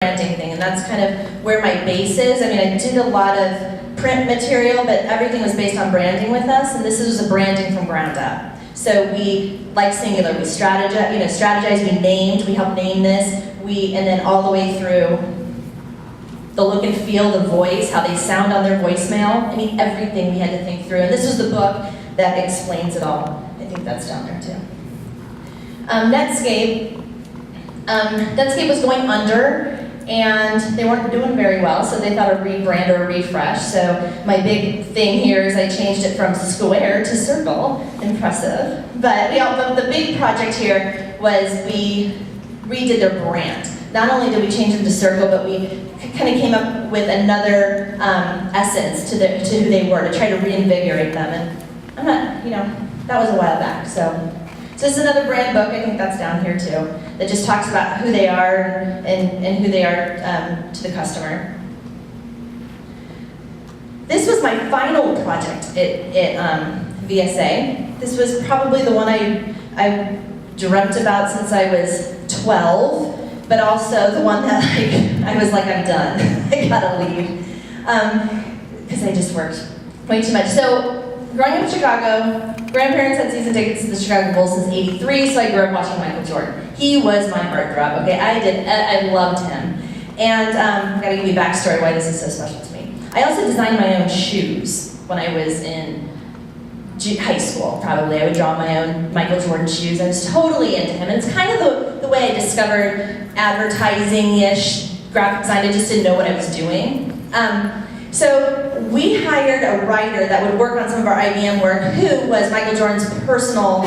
branding thing, and that's kind of where my base is. I mean, I did a lot of print material, but everything was based on branding with us, and this was a branding from ground up. So we, like Singular, we strategized, we named, we helped name this, and then all the way through the look and feel, the voice, how they sound on their voicemail. I mean, everything we had to think through. And this was the book that explains it all. I think that's down there too. Netscape. Netscape was going under, and they weren't doing very well, so they thought a rebrand or a refresh. So my big thing here is I changed it from square to circle. Impressive. But the big project here was we redid their brand. Not only did we change them to circle, but we kind of came up with another essence to who they were, to try to reinvigorate them. And I'm not, that was a while back. So this is another brand book, I think that's down here too, that just talks about who they are and who they are to the customer. This was my final project at VSA. This was probably the one I dreamt about since I was 12, but also the one that I was like, I'm done. I gotta leave. Because I just worked way too much. So, growing up in Chicago, grandparents had season tickets to the Chicago Bulls since '83, so I grew up watching Michael Jordan. He was my heartthrob, okay? I loved him. And I gotta give you a backstory why this is so special to me. I also designed my own shoes when I was in high school, probably. I would draw my own Michael Jordan shoes. I was totally into him. And it's kind of the way I discovered advertising-ish graphic design. I just didn't know what I was doing. So we hired a writer that would work on some of our IBM work, who was Michael Jordan's personal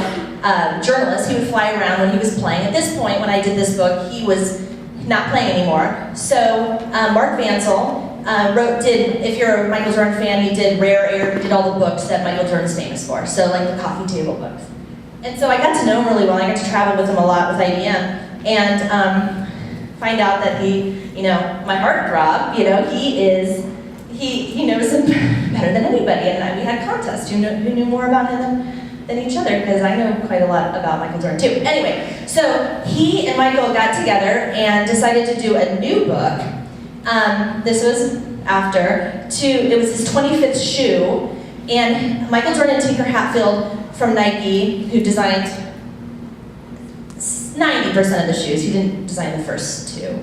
journalist. He would fly around when he was playing. At this point, when I did this book, he was not playing anymore. So Mark Vansel if you're a Michael Jordan fan, he did Rare Air, he did all the books that Michael Jordan's famous for, so like the coffee table books. And so I got to know him really well. I got to travel with him a lot with IBM, and find out that he, my heartthrob, he knows him better than anybody, and we had contests. Who knew more about him than each other, because I know quite a lot about Michael Jordan too. Anyway, so he and Michael got together and decided to do a new book. This was it was his 25th shoe, and Michael Jordan and Tinker Hatfield from Nike, who designed 90% of the shoes, he didn't design the first two,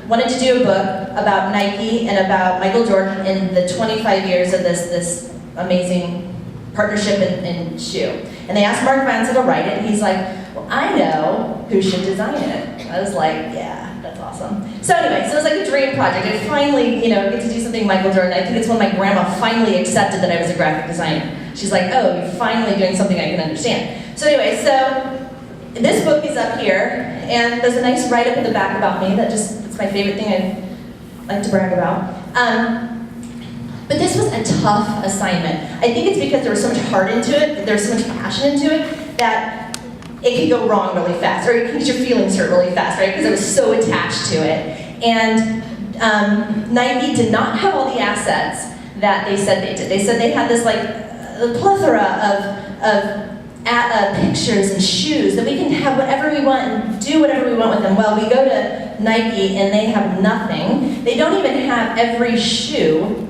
wanted to do a book about Nike and about Michael Jordan in the 25 years of this amazing partnership in shoe. And they asked Mark Vansel to write it, and he's like, well, I know who should design it. I was like, yeah, that's awesome. So anyway, so it was like a dream project. I finally, get to do something Michael Jordan. I think it's when my grandma finally accepted that I was a graphic designer. She's like, oh, you're finally doing something I can understand. So anyway, so this book is up here, and there's a nice write-up in the back about me it's my favorite thing I like to brag about. But this was a tough assignment. I think it's because there was so much heart into it, there was so much passion into it, that it could go wrong really fast, or you can get your feelings hurt really fast, right? Because I was so attached to it. And Nike did not have all the assets that they said they did. They said they had this a plethora of pictures and shoes that we can have whatever we want and do whatever we want with them. Well, we go to Nike and they have nothing. They don't even have every shoe,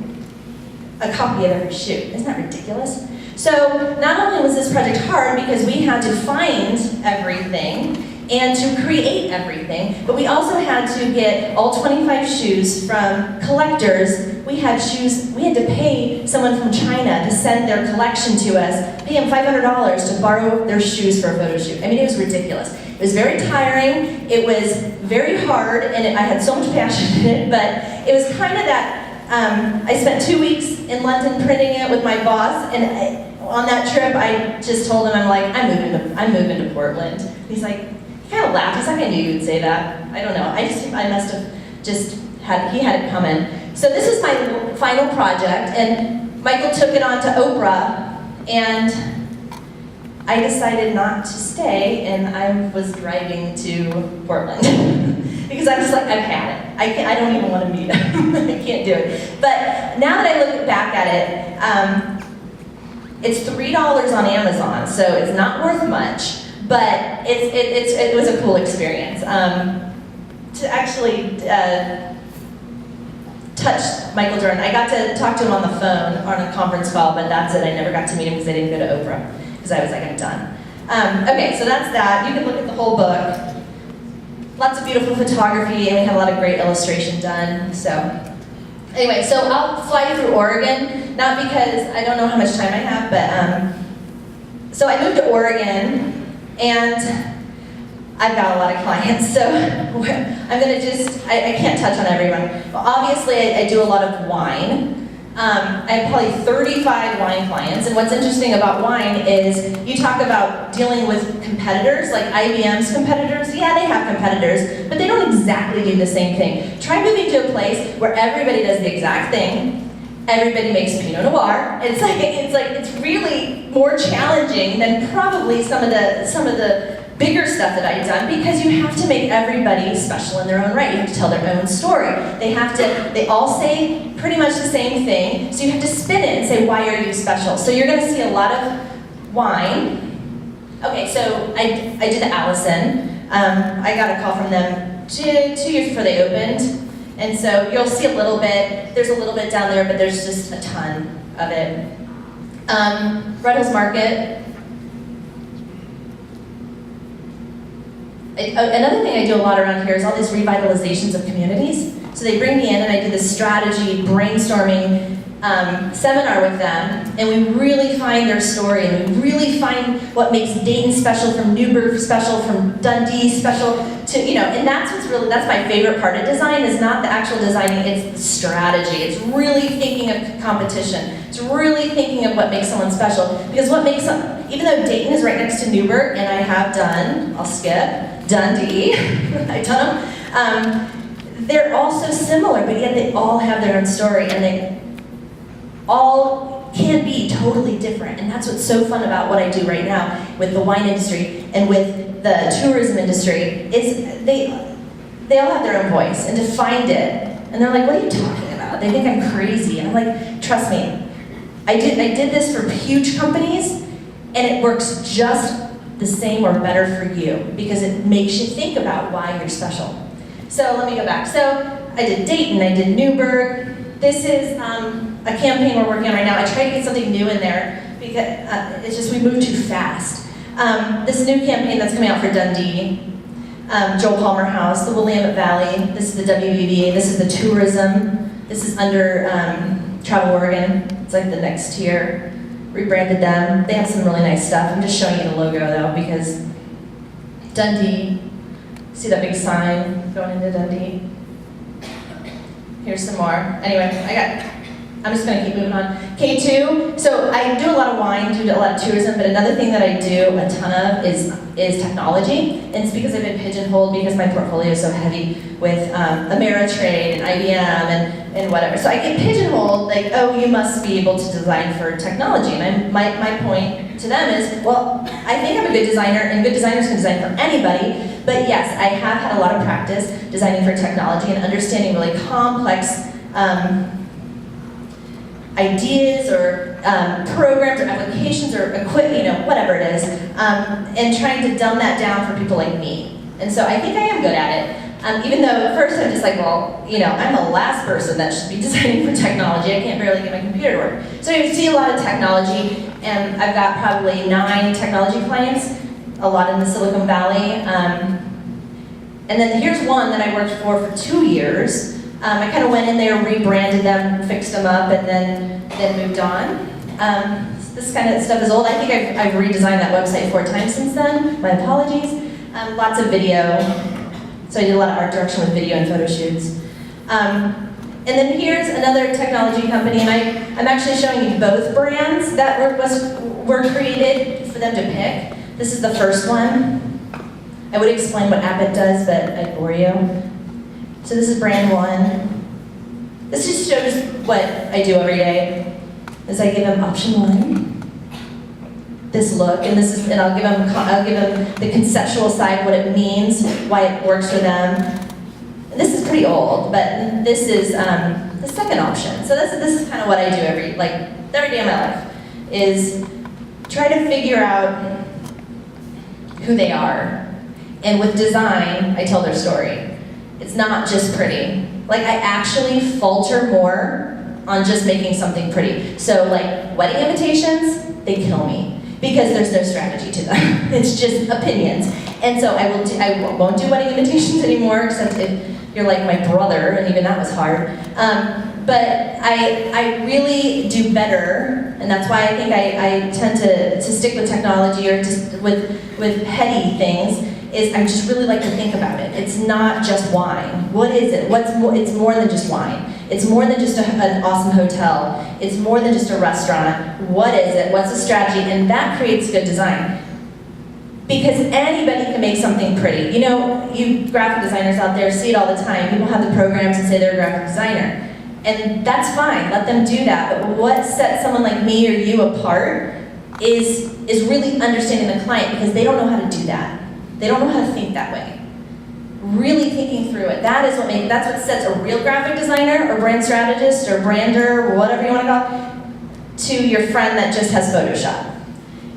a copy of every shoe. Isn't that ridiculous? So not only was this project hard because we had to find everything and to create everything, but we also had to get all 25 shoes from collectors. We had to pay someone from China to send their collection to us, pay them $500 to borrow their shoes for a photo shoot. I mean, it was ridiculous. It was very tiring, it was very hard, and I had so much passion in it, but it was kind of that, I spent 2 weeks in London printing it with my boss, and on that trip, I just told him, I'm like, I'm moving to Portland. He's like, he kind of laughed. He's like, I knew you'd say that. I don't know. I must have he had it coming. So this is my final project, and Michael took it on to Oprah, and I decided not to stay, and I was driving to Portland. Because I was like, I've had it. I don't even want to meet him. I can't do it. But now that I look back at it, it's $3 on Amazon, so it's not worth much, but it was a cool experience. to actually touch Michael Jordan. I got to talk to him on the phone on a conference call, but that's it. I never got to meet him because I didn't go to Oprah, because I was like, I'm done. Okay, so that's that. You can look at the whole book. Lots of beautiful photography, and we have a lot of great illustration done. So anyway, so I'll fly you through Oregon, not because I don't know how much time I have, but so I moved to Oregon, and I've got a lot of clients, so I'm going to just, I can't touch on everyone. Well, obviously, I do a lot of wine. I have probably 35 wine clients, and what's interesting about wine is you talk about dealing with competitors, like IBM's competitors. Yeah, they have competitors, but they don't exactly do the same thing. Try moving to a place where everybody does the exact thing. Everybody makes Pinot Noir. It's really more challenging than probably some of the bigger stuff that I've done, because you have to make everybody special in their own right. You have to tell their own story. They all say pretty much the same thing, so you have to spin it and say, why are you special? So you're gonna see a lot of wine. Okay, so I did the Allison. I got a call from them 2 years before they opened, and so you'll see a little bit. There's a little bit down there, but there's just a ton of it. Red Hills Market. Another thing I do a lot around here is all these revitalizations of communities. So they bring me in and I do this strategy brainstorming seminar with them, and we really find their story, and we really find what makes Dayton special, from Newburgh special, from Dundee special, to, and that's my favorite part of design, is not the actual designing, it's the strategy. It's really thinking of competition. It's really thinking of what makes someone special. Because what makes some, even though Dayton is right next to Newburgh, and I have done, I'll skip, Dundee, I've done them, they're all so similar, but yet they all have their own story, and they all can be totally different. And that's what's so fun about what I do right now with the wine industry and with the tourism industry, is they all have their own voice, and to find it, and they're like, what are you talking about? They think I'm crazy, and I'm like, trust me, I did this for huge companies, and it works just the same or better for you, because it makes you think about why you're special. So let me go back. So I did Dayton, I did Newburgh. This is a campaign we're working on right now. I tried to get something new in there, because it's just we moved too fast. This new campaign that's coming out for Dundee, Joel Palmer House, the Willamette Valley, this is the WVVA, this is the tourism, this is under Travel Oregon, it's like the next tier. Rebranded them. They have some really nice stuff. I'm just showing you the logo though, because Dundee, see that big sign going into Dundee? Here's some more. Anyway, I'm just gonna keep moving on. K2, so I do a lot of wine, do a lot of tourism, but another thing that I do a ton of is technology. And it's because I've been pigeonholed, because my portfolio is so heavy with Ameritrade and IBM and whatever. So I get pigeonholed, like, oh, you must be able to design for technology. And my point to them is, well, I think I'm a good designer, and good designers can design for anybody, but yes, I have had a lot of practice designing for technology and understanding really complex ideas or programs or applications or equipment, whatever it is, and trying to dumb that down for people like me. And so I think I am good at it. Even though at first I'm just like, well, I'm the last person that should be designing for technology. I can't barely get my computer to work. So you see a lot of technology, and I've got probably 9 technology clients, a lot in the Silicon Valley. And then here's one that I worked for 2 years. I kind of went in there, rebranded them, fixed them up, and then moved on. This kind of stuff is old. I think I've redesigned that website 4 times since then. My apologies. Lots of video. So I did a lot of art direction with video and photo shoots. And then here's another technology company, and I'm actually showing you both brands that were created for them to pick. This is the first one. I would explain what Abbott does, but I'd bore you. So this is brand 1. This just shows what I do every day. Is I give them option 1, this look, and I'll give them the conceptual side, what it means, why it works for them. And this is pretty old, but this is the second option. So this is kind of what I do every day of my life, is try to figure out who they are. And with design, I tell their story. It's not just pretty. Like, I actually falter more on just making something pretty. So like wedding invitations, they kill me because there's no strategy to them. It's just opinions. And so I won't do wedding invitations anymore, except if you're like my brother, and even that was hard. But I really do better, and that's why I think I tend to stick with technology or just with heady things, is I just really like to think about it. It's not just wine. What is it? It's more than just wine. It's more than just an awesome hotel. It's more than just a restaurant. What is it? What's the strategy? And that creates good design. Because anybody can make something pretty. You know, you graphic designers out there see it all the time. People have the programs and say they're a graphic designer. And that's fine, let them do that. But what sets someone like me or you apart is really understanding the client, because they don't know how to do that. They don't know how to think that way. Really thinking through it. That's what sets a real graphic designer or brand strategist or brander or whatever you want to call it, to your friend that just has Photoshop.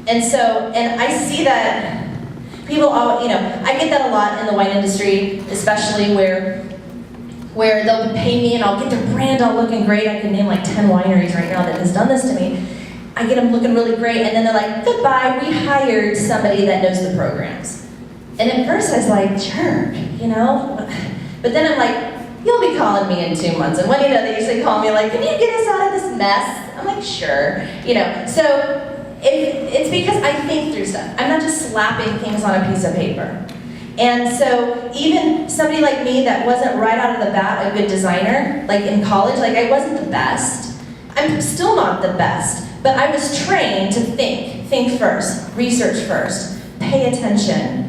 And I see that people all, I get that a lot in the wine industry, especially where they'll pay me and I'll get their brand all looking great. I can name like 10 wineries right now that has done this to me. I get them looking really great, and then they're like, goodbye, we hired somebody that knows the programs. And at first I was like, jerk, But then I'm like, you'll be calling me in 2 months. And when they usually call me like, can you get us out of this mess? I'm like, sure. So it's because I think through stuff. I'm not just slapping things on a piece of paper. And so even somebody like me that wasn't right out of the bat a good designer, like in college, like I wasn't the best. I'm still not the best, but I was trained to think first, research first, pay attention,